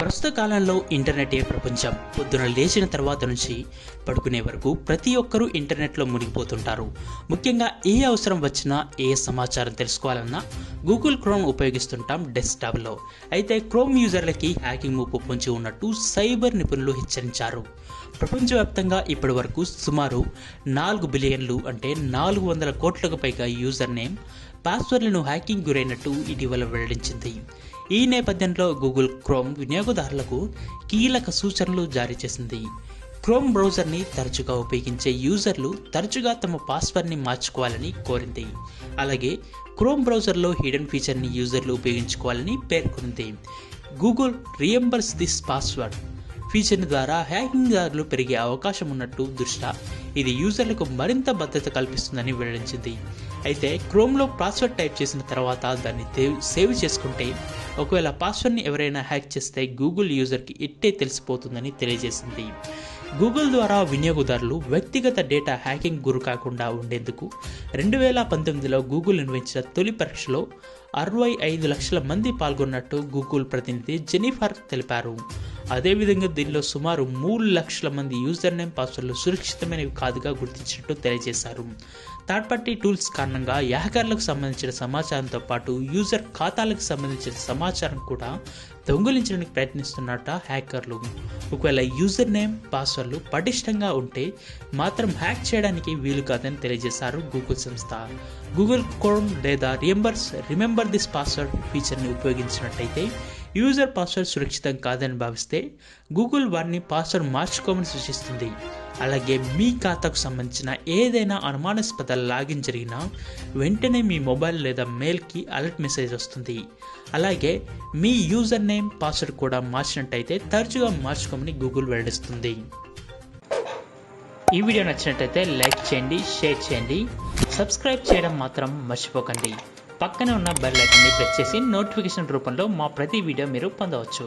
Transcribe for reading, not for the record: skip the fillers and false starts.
ప్రస్తుత కాలంలో ఇంటర్నెటే ప్రపంచం. పొద్దున లేచిన తర్వాత నుంచి పడుకునే వరకు ప్రతి ఒక్కరూ ఇంటర్నెట్లో మునిగిపోతుంటారు. ముఖ్యంగా ఏ అవసరం వచ్చినా, ఏ సమాచారం తెలుసుకోవాలన్నా గూగుల్ క్రోమ్ ఉపయోగిస్తుంటాం డెస్క్టాప్లో. అయితే క్రోమ్ యూజర్లకి హ్యాకింగ్ ముప్పు పొంచి ఉన్నట్టు సైబర్ నిపుణులు హెచ్చరించారు. ప్రపంచవ్యాప్తంగా ఇప్పటి వరకు సుమారు 4 బిలియన్లు అంటే 400 కోట్లకు పైగా యూజర్ నేమ్, పాస్వర్డ్లను హ్యాకింగ్ గురైనట్టు ఇటీవల వెల్లడించింది. ఈ నేపథ్యంలో గూగుల్ క్రోమ్ వినియోగదారులకు కీలక సూచనలు జారీ చేసింది. క్రోమ్ బ్రౌజర్ని తరచుగా ఉపయోగించే యూజర్లు తరచుగా తమ పాస్వర్డ్ని మార్చుకోవాలని కోరింది. అలాగే క్రోమ్ బ్రౌజర్లో హిడెన్ ఫీచర్ని యూజర్లు ఉపయోగించుకోవాలని పేర్కొంది. Google reimburse this password feature ద్వారా హ్యాకింగ్ దారులు పెరిగే అవకాశం ఉన్నట్టు దృష్ట్యా ఇది యూజర్లకు మరింత భద్రత కల్పిస్తుందని వెల్లడించింది. అయితే క్రోమ్లో పాస్వర్డ్ టైప్ చేసిన తర్వాత దాన్ని సేవ్ చేసుకుంటే ఒకవేళ పాస్వర్డ్ని ఎవరైనా హ్యాక్ చేస్తే గూగుల్ యూజర్కి ఇట్టే తెలిసిపోతుందని తెలియజేసింది. గూగుల్ ద్వారా వినియోగదారులు వ్యక్తిగత డేటా హ్యాకింగ్ గురి కాకుండా ఉండేందుకు 2019లో గూగుల్ నిర్వహించిన తొలి పరీక్షలో 65 లక్షల మంది పాల్గొన్నట్టు గూగుల్ ప్రతినిధి జెన్నిఫర్ తెలిపారు. అదేవిధంగా దీనిలో సుమారు 3 లక్షల మంది యూజర్ నేమ్ పాస్వర్డ్లు సురక్షితమైనవి కాదుగా గుర్తించినట్టు తెలియజేశారు. థర్డ్ పార్టీ టూల్స్ కారణంగా హ్యాకర్లకు సంబంధించిన సమాచారంతో పాటు యూజర్ ఖాతాలకు సంబంధించిన సమాచారం కూడా దొంగిలించడానికి ప్రయత్నిస్తున్నట్ట హ్యాకర్లు. ఒకవేళ యూజర్ నేమ్ పాస్వర్డ్లు పటిష్టంగా ఉంటే మాత్రం హ్యాక్ చేయడానికి వీలు కాదని తెలియజేశారు గూగుల్ సంస్థ. గూగుల్ క్రోమ్ లేదా రిమెంబర్ దిస్ పాస్వర్డ్ ఫీచర్ని ఉపయోగించినట్టయితే యూజర్ పాస్వర్డ్ సురక్షితం కాదని భావిస్తే గూగుల్ వారిని పాస్వర్డ్ మార్చుకోమని సూచిస్తుంది. అలాగే మీ ఖాతాకు సంబంధించిన ఏదైనా అనుమానాస్పద లాగిన్ జరిగినా వెంటనే మీ మొబైల్ లేదా మెయిల్కి అలర్ట్ మెసేజ్ వస్తుంది. అలాగే మీ యూజర్ నేమ్ పాస్వర్డ్ కూడా మార్చినట్టయితే తరచుగా మార్చుకోమని గూగుల్ వెల్లడిస్తుంది. ఈ వీడియో నచ్చినట్టయితే లైక్ చేయండి, షేర్ చేయండి, సబ్స్క్రైబ్ చేయడం మాత్రం మర్చిపోకండి. పక్కనే ఉన్న బెల్ ఐకాన్ని ప్రెస్ చేసి నోటిఫికేషన్ రూపంలో మా ప్రతి వీడియో మీరు పొందవచ్చు.